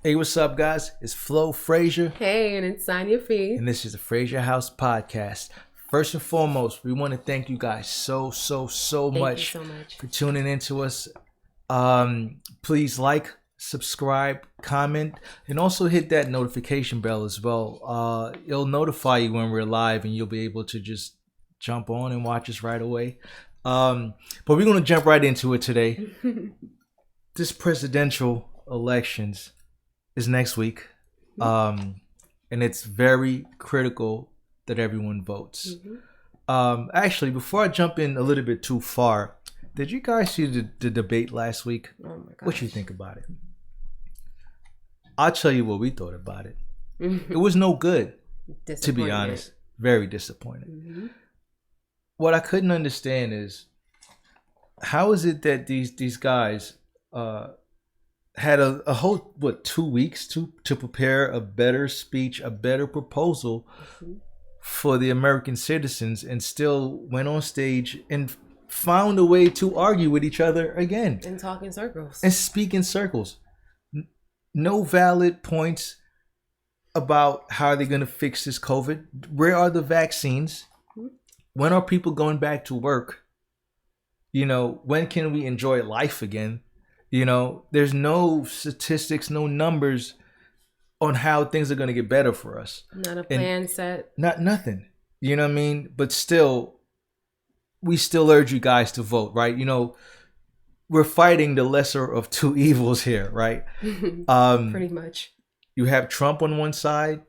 Hey, what's up, guys? It's Flo Frazier, Hey, and it's Sonya Fee. and this is the Frazier House Podcast. First and foremost, we want to thank you guys so Thank you much so much. for tuning in to us. Please like, subscribe, comment, and also hit that notification bell as well. It'll notify you when we're live, and you'll be able to just jump on and watch us right away. But we're going to jump right into it today. This presidential elections is next week, and it's very critical that everyone votes. Actually, before I jump in a little bit too far, did you guys see the debate last week? Oh my gosh. What you think about it? I'll tell you what we thought about it. It was no good, to be honest. Very disappointing. What I couldn't understand is, how is it that these guys had a whole 2 weeks to prepare a better speech, a better proposal for the American citizens, and still went on stage and found a way to argue with each other again And talk in circles. and speak in circles. No valid points about how they're going to fix this COVID. Where are the vaccines? When are people going back to work? When can we enjoy life again? There's no statistics, no numbers on how things are going to get better for us. Not a plan set. Nothing. You know what I mean? But still, we still urge you guys to vote, right? We're fighting the lesser of two evils here, right? Pretty much. You have Trump on one side.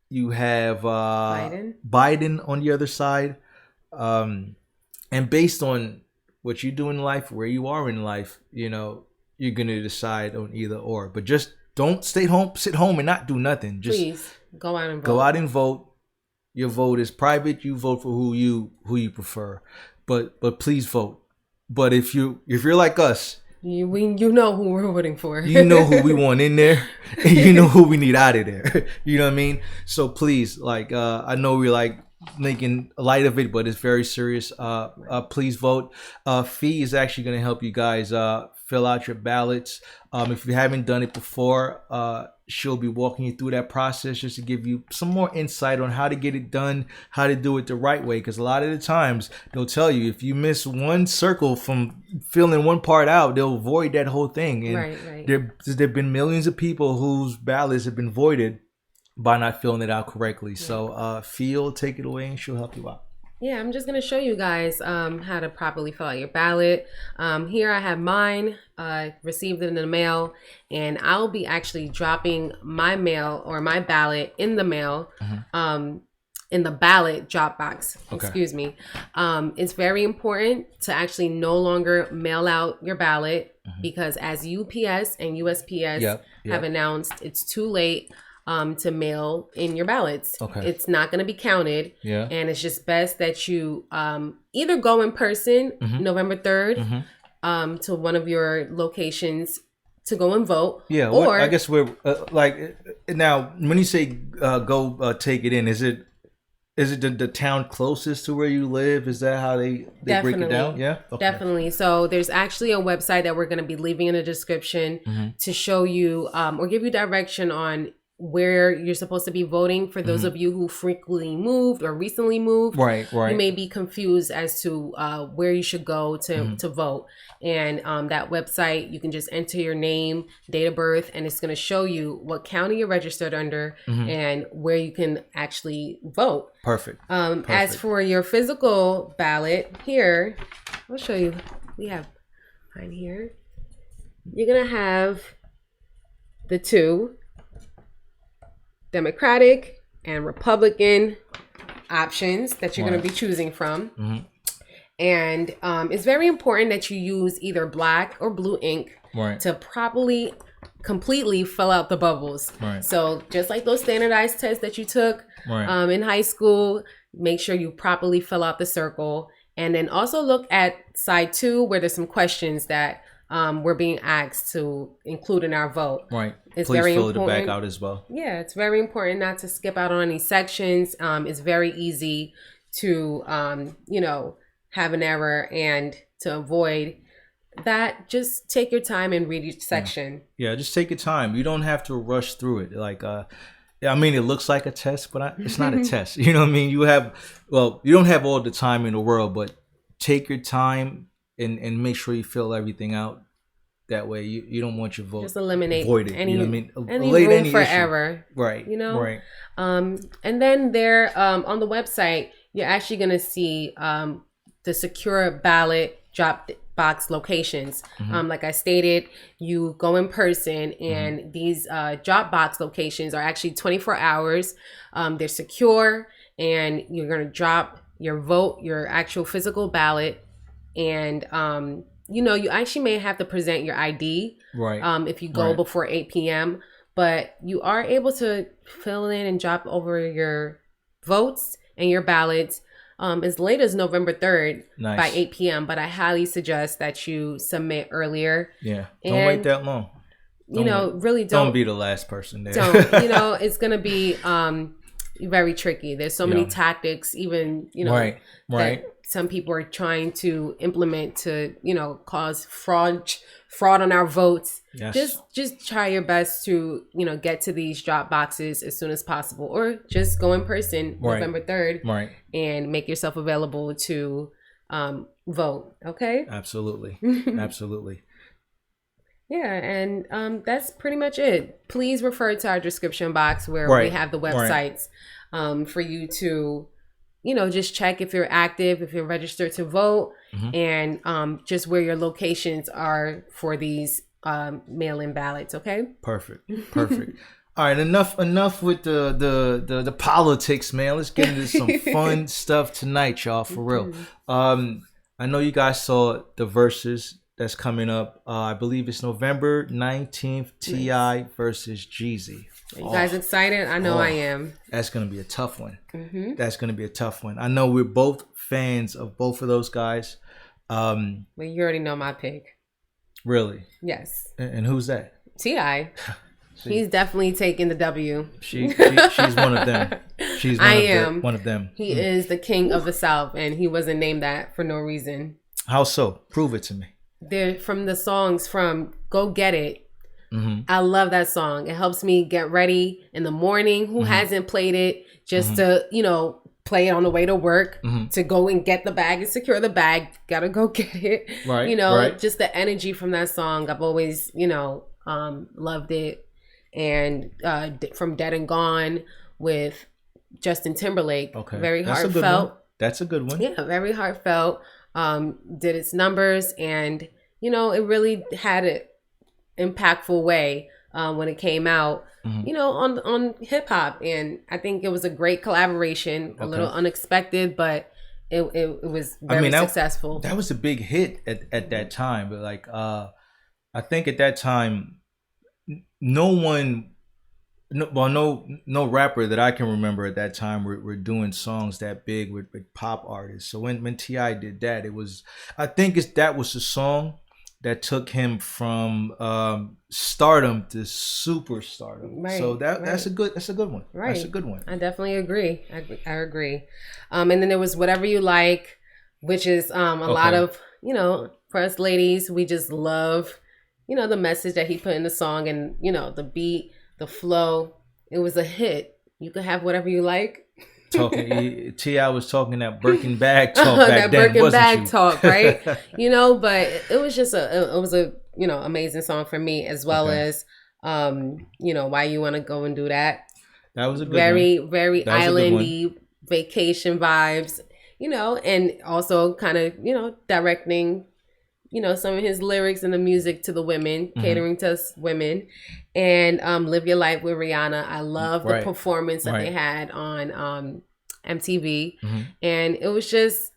You have Biden on the other side. And based on what you do in life, where you are in life, you're going to decide on either or. But just don't sit home and not do nothing. Just please go out and vote. Go out and vote. Your vote is private. You vote for who you prefer. But please vote. But if you're like us, you know who we're voting for. You know who we want in there, and you know who we need out of there. You know what I mean? So please, I know we're making light of it, but it's very serious. Please vote. Fee is actually going to help you guys fill out your ballots. If you haven't done it before, she'll be walking you through that process just to give you some more insight on how to get it done, how to do it the right way. Because a lot of the times they'll tell you if you miss one circle from filling one part out, they'll void that whole thing. And right. There've been millions of people whose ballots have been voided by not filling it out correctly. So Fee will take it away and she'll help you out. Yeah, I'm just going to show you guys how to properly fill out your ballot. Here I have mine, received it in the mail, and I'll be actually dropping my mail or my ballot in the mail, in the ballot DropBox. Okay. Excuse me. It's very important to actually no longer mail out your ballot because as UPS and USPS have announced, it's too late to mail in your ballots. Okay. It's not going to be counted. Yeah. And it's just best that you either go in person November 3rd to one of your locations to go and vote. Yeah. Or I guess we're now when you say go take it in, is it the town closest to where you live? Is that how they break it down? Yeah. Okay. Definitely. So there's actually a website that we're going to be leaving in the description to show you or give you direction on where you're supposed to be voting. For those of you who frequently moved or recently moved, right. You may be confused as to where you should go to vote. And that website, you can just enter your name, date of birth, and it's going to show you what county you're registered under and where you can actually vote. Perfect. As for your physical ballot, here, I'll show you. We have mine here. You're going to have the two Democratic and Republican options that you're going to be choosing from. And it's very important that you use either black or blue ink to properly, completely fill out the bubbles. So just like those standardized tests that you took in high school, make sure you properly fill out the circle. And then also look at side 2 where there's some questions that we're being asked to include in our vote. It's Please very fill important. it back out as well. Yeah, it's very important not to skip out on any sections. It's very easy to, have an error and to avoid that, just take your time and read each section. Yeah, just take your time. You don't have to rush through it. Like, I mean, it looks like a test, but it's not a test. You know what I mean? You don't have all the time in the world, but take your time and make sure you fill everything out. That way, you don't want your vote just eliminate voided. Any, you know what I mean? Any room for error. Right. You know? Right. And then there, on the website, you're actually going to see the secure ballot Dropbox locations. Like I stated, you go in person, and these Dropbox locations are actually 24 hours. They're secure, and you're going to drop your vote, your actual physical ballot, and you actually may have to present your ID if you go before 8 p.m., but you are able to fill in and drop over your votes and your ballots as late as November 3rd by 8 p.m. But I highly suggest that you submit earlier. Yeah, don't wait that long. Really don't be the last person there. Don't. It's going to be very tricky. There's so many tactics, even, that some people are trying to implement to, cause fraud on our votes. Yes. Just try your best to, get to these drop boxes as soon as possible, or just go in person November 3rd and make yourself available to vote. Okay. Absolutely. Absolutely. Yeah, and that's pretty much it. Please refer to our description box where we have the websites for you to, just check if you're active, if you're registered to vote, and just where your locations are for these mail-in ballots. Okay. Perfect. All right, enough with the politics, man. Let's get into some fun stuff tonight, y'all. For real. I know you guys saw the Verzuz that's coming up. I believe it's November 19th. T.I. versus Jeezy. Are you guys excited? I know I am. That's going to be a tough one. That's going to be a tough one. I know we're both fans of both of those guys. Well, you already know my pick. Really? Yes. And who's that? T.I. He's definitely taking the W. She's one of them. She's one of them. He is the king of the South, and he wasn't named that for no reason. How so? Prove it to me. They're from the songs from Go Get It. I love that song. It helps me get ready in the morning. Who hasn't played it just to, play it on the way to work, to go and get the bag and secure the bag. Gotta go get it. Right. Just the energy from that song. I've always, loved it. And from Dead and Gone with Justin Timberlake. Okay. Very heartfelt. That's a good one. Yeah, very heartfelt. Did its numbers, and, it really had an impactful way when it came out, on hip hop. And I think it was a great collaboration, a little unexpected, but it was very successful. That was a big hit at that time. But I think at that time, no rapper that I can remember at that time were doing songs that big with pop artists. So when T.I. did that, that was the song that took him from stardom to superstardom. Right, so that's a good one. Right. That's a good one. I definitely agree. I agree. And then there was Whatever You Like, which is a lot of, for us ladies, we just love, the message that he put in the song, and, the beat, the flow. It was a hit. You could have whatever you like. T.I. was talking that Birkin bag talk back then, Birkin bag talk, right? But it was just a amazing song for me, as well as Why You Want to Go and Do That. That was a good very islandy vacation vibes, and also kind of directing some of his lyrics and the music to the women, catering to us women. And Live Your Life with Rihanna. I love the performance that they had on MTV. And it was just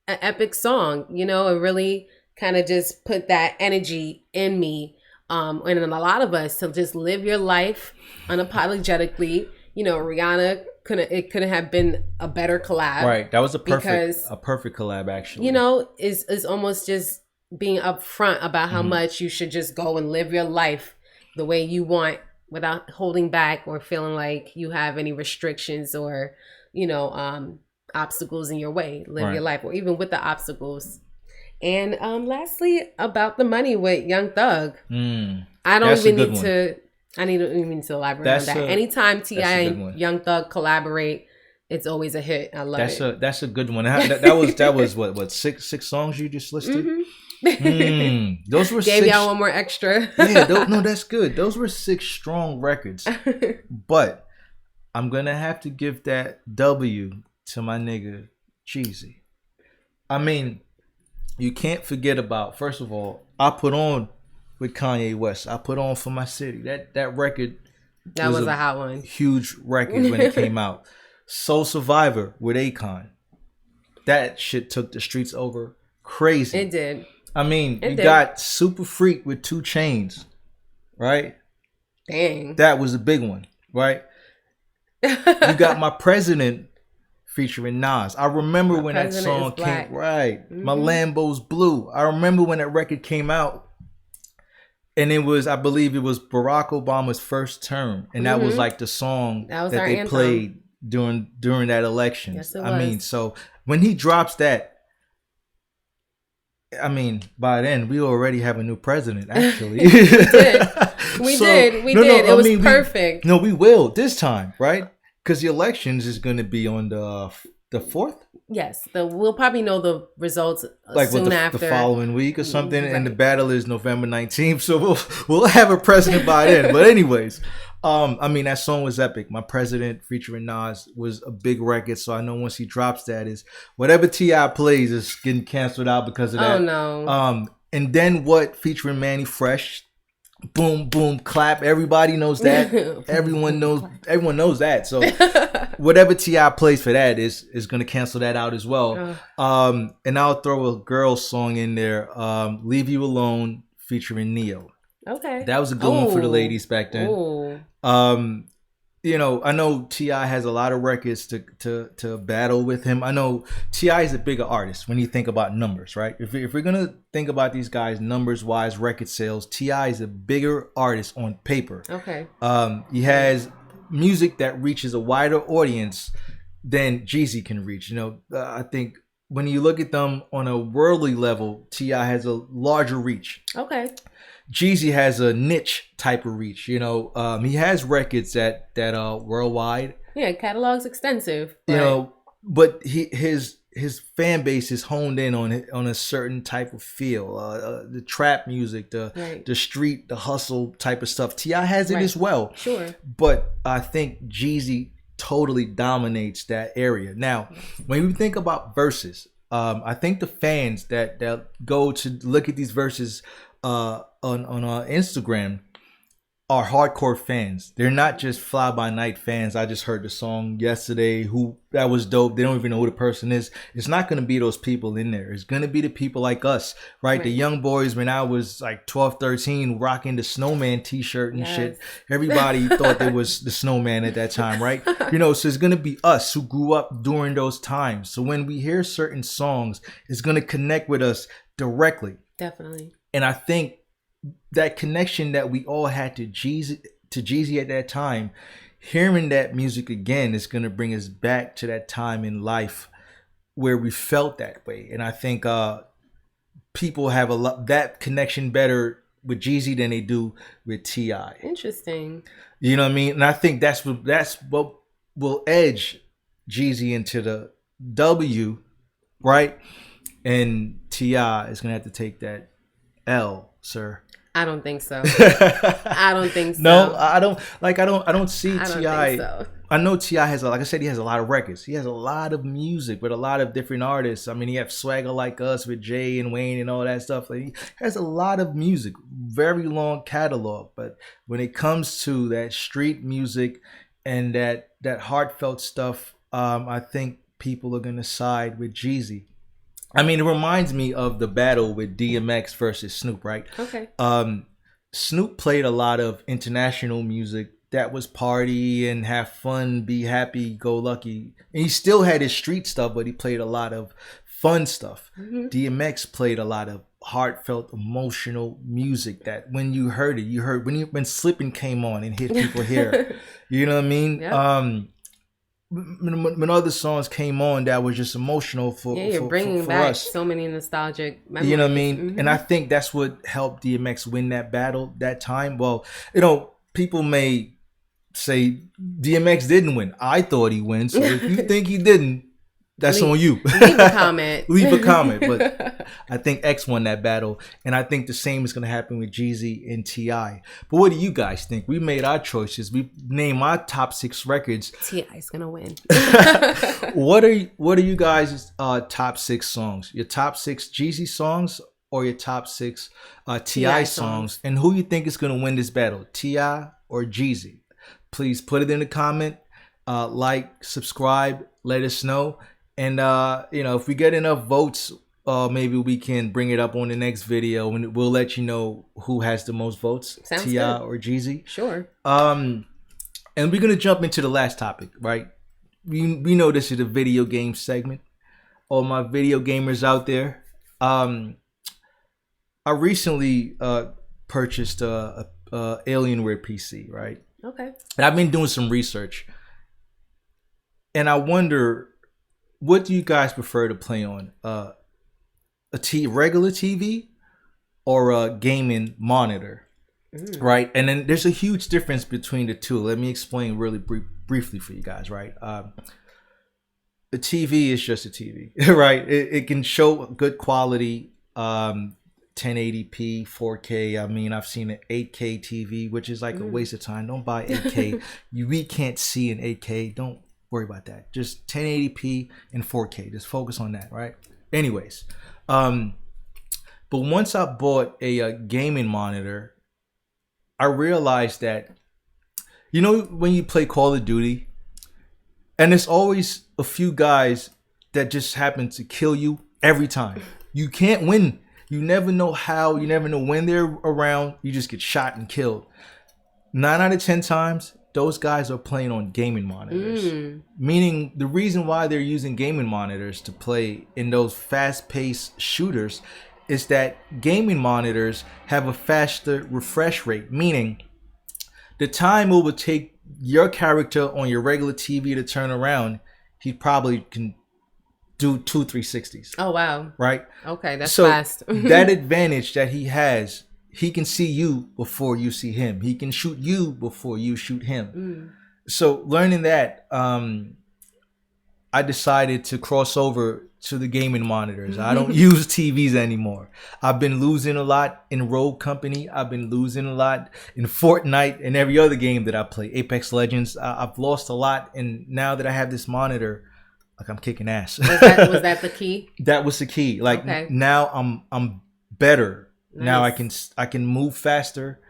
an epic song. It really kind of just put that energy in me. And in a lot of us, to just live your life unapologetically. Rihanna couldn't have been a better collab. Right. That was a perfect collab, actually. Is almost just being upfront about how much you should just go and live your life the way you want, without holding back or feeling like you have any restrictions or, obstacles in your way. Live your life, or even with the obstacles. And lastly, About the Money with Young Thug. I don't That's even need to. I need to even to elaborate on that. Anytime T.I. and Young Thug collaborate, it's always a hit. I love it. That's a good one. That was what six songs you just listed. Those were gave y'all one more extra. Yeah, no, that's good. Those were 6 strong records. But I'm gonna have to give that W to my nigga Jeezy. I mean, you can't forget about, first of all, I Put On with Kanye West. I Put On For My City. That record was a hot one. Huge record when it came out. Soul Survivor with Akon. That shit took the streets over crazy. It did. I mean, you got Super Freak with 2 Chainz, right? Dang. That was a big one, right? You got My President featuring Nas. I remember when that song came. Right. My Lambo's Blue. I remember when that record came out. And it was, I believe it was Barack Obama's first term. And that was like the song that they anthem. Played during that election. Yes, it was. I mean, so when he drops that, I mean, by then we already have a new president. Actually, we did. It was perfect. We will this time, right? Because the elections is going to be on the 4th. Yes, we'll probably know the results soon after the following week or something, right. And the battle is November 19th. So we'll have a president by then. But anyways. I mean, that song was epic. My President featuring Nas was a big record. So I know once he drops that, is whatever T.I. plays is getting canceled out because of that. Oh no. And then what featuring Manny Fresh? Boom, boom, clap. Everybody knows that. Everyone knows that. So whatever T.I. plays for that is gonna cancel that out as well. And I'll throw a girl song in there. Leave You Alone featuring Neo. Okay. That was a good one for the ladies back then. You know, I know T.I. has a lot of records to battle with him. I know T.I. is a bigger artist when you think about numbers, right? If we're going to think about these guys numbers-wise, record sales, T.I. is a bigger artist on paper. Okay. He has music that reaches a wider audience than Jeezy can reach. You know, I think when you look at them on a worldly level, T.I. has a larger reach. Okay. Jeezy has a niche type of reach, you know. He has records that are worldwide. Yeah, catalog's extensive. You know, but his fan base is honed in on a certain type of feel. The trap music, the street, the hustle type of stuff. T.I. has it as well. Sure. But I think Jeezy totally dominates that area. Now, when we think about verses, I think the fans that go to look at these verses on Instagram are hardcore fans. They're not just fly by night fans. I just heard the song yesterday. That was dope. They don't even know who the person is. It's not going to be those people in there. It's going to be the people like us, right? The young boys, when I was like 12, 13, rocking the snowman t-shirt and shit. Everybody thought they was the snowman at that time, right? You know, so it's going to be us who grew up during those times. So when we hear certain songs, it's going to connect with us directly. Definitely. And I think that connection that we all had to Jeezy at that time, hearing that music again is going to bring us back to that time in life where we felt that way. And I think people have that connection better with Jeezy than they do with T.I. Interesting. You know what I mean? And I think that's what will edge Jeezy into the W, right? And T.I. is going to have to take that L, sir. I don't think so. I don't think so. No, I don't see T.I. So. I know T.I. has, like I said, he has a lot of records. He has a lot of music with a lot of different artists. I mean, he has Swagger Like Us with Jay and Wayne and all that stuff. Like, he has a lot of music, very long catalog. But when it comes to that street music and that heartfelt stuff, I think people are going to side with Jeezy. I mean, it reminds me of the battle with DMX versus Snoop, right? Okay. Snoop played a lot of international music that was party and have fun, be happy, go lucky. And he still had his street stuff, but he played a lot of fun stuff. Mm-hmm. DMX played a lot of heartfelt, emotional music that when you heard it, when Slippin' came on and hit people here. You know what I mean? Yep. when other songs came on that was just emotional for you're bringing for back us. so many nostalgic memories. You know what I mean? And I think that's what helped DMX win that battle that time. Well, people may say DMX didn't win. I thought he won. So if you think he didn't, that's on you. Leave a comment. Leave a comment. But I think X won that battle. And I think the same is going to happen with Jeezy and T.I. But what do you guys think? We made our choices. We named our top 6 records. T.I.'s going to win. What are you guys' top 6 songs? Your top 6 Jeezy songs or your top 6 T.I. songs? And who you think is going to win this battle? T.I. or Jeezy? Please put it in the comment. Like, subscribe, let us know. And, if we get enough votes, maybe we can bring it up on the next video and we'll let you know who has the most votes, T.I. or Jeezy. Sure. And we're going to jump into the last topic, right? We know this is a video game segment. All my video gamers out there. I recently purchased a Alienware PC, right? Okay. And I've been doing some research. And I wonder, what do you guys prefer to play on? Regular TV or a gaming monitor? Right? And then there's a huge difference between the two. Let me explain really briefly for you guys, right? The TV is just a TV, right? It can show good quality, 1080p, 4K. I mean, I've seen an 8K TV, which is like a waste of time. Don't buy 8K. We can't see in 8K. Don't worry about that. Just 1080p and 4K. Just focus on that, right? Anyways, but once I bought a gaming monitor, I realized that, when you play Call of Duty, and there's always a few guys that just happen to kill you every time. You can't win. You never know how. You never know when they're around. You just get shot and killed. 9 out of 10 times, those guys are playing on gaming monitors. Meaning the reason why they're using gaming monitors to play in those fast-paced shooters is that gaming monitors have a faster refresh rate. Meaning the time it would take your character on your regular TV to turn around, he probably can do 2 360s. Oh, wow. Right? Okay, that's fast. That advantage that he has, he can see you before you see him. He can shoot you before you shoot him. So learning that, I decided to cross over to the gaming monitors. I don't use TVs anymore. I've been losing a lot in Rogue Company. I've been losing a lot in Fortnite and every other game that I play. Apex Legends. I've lost a lot. And now that I have this monitor, like, I'm kicking ass. Was that the key? That was the key. Like, now I'm better. Nice. Now I can move faster.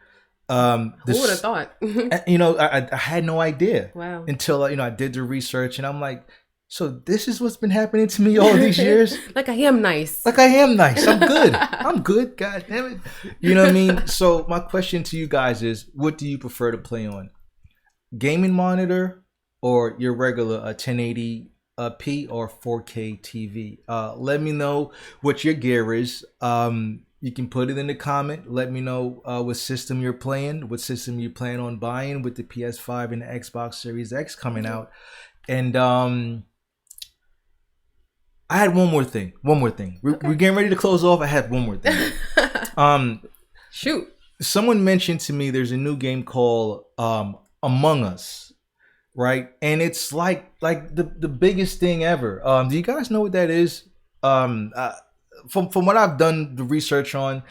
Who would have thought? I had no idea. Wow. Until I did the research, and I'm like, so this is what's been happening to me all these years. Like I am nice. I'm good. I'm good. God damn it. You know what I mean? So my question to you guys is, what do you prefer to play on? Gaming monitor or your regular 1080p or 4K TV? Let me know what your gear is. You can put it in the comment. Let me know what system you're playing, what system you plan on buying with the PS5 and the Xbox Series X coming out. And I had one more thing. We're getting ready to close off. I had one more thing. Shoot. Someone mentioned to me there's a new game called Among Us, right? And it's like the biggest thing ever. Do you guys know what that is? From what I've done the research on,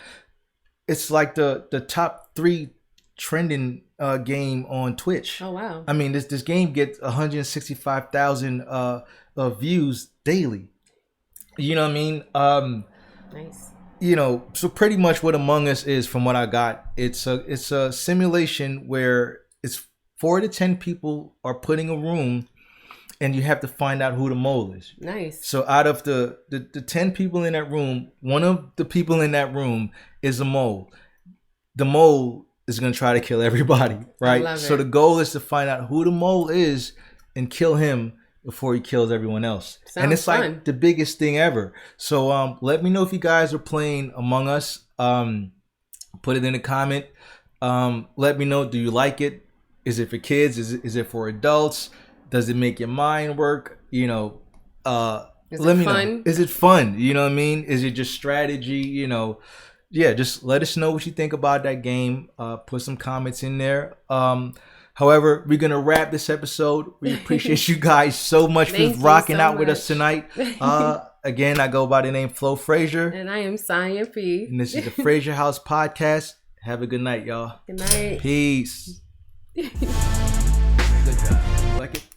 it's like the top 3 trending game on Twitch. Oh wow! I mean, this game gets 165,000 views daily. You know what I mean? Nice. So pretty much what Among Us is, from what I got, it's a simulation where it's 4 to 10 people are put in a room, and you have to find out who the mole is. Nice. So out of the 10 people in that room, one of the people in that room is a mole. The mole is going to try to kill everybody, right? I love So it. the goal is to find out who the mole is and kill him before he kills everyone else. And it's fun. like the biggest thing ever. So let me know if you guys are playing Among Us. Put it in the comment. Let me know, do you like it? Is it for kids? Is it for adults? Does it make your mind work? You know, is it fun? Know. Is it fun? You know what I mean? Is it just strategy? You know, yeah, just let us know what you think about that game. Put some comments in there. However, we're going to wrap this episode. We appreciate you guys so much for rocking out with us tonight. Again, I go by the name Flo Frazier. And I am Saya P. And this is the Frazier House Podcast. Have a good night, y'all. Good night. Peace. Good job. You like it?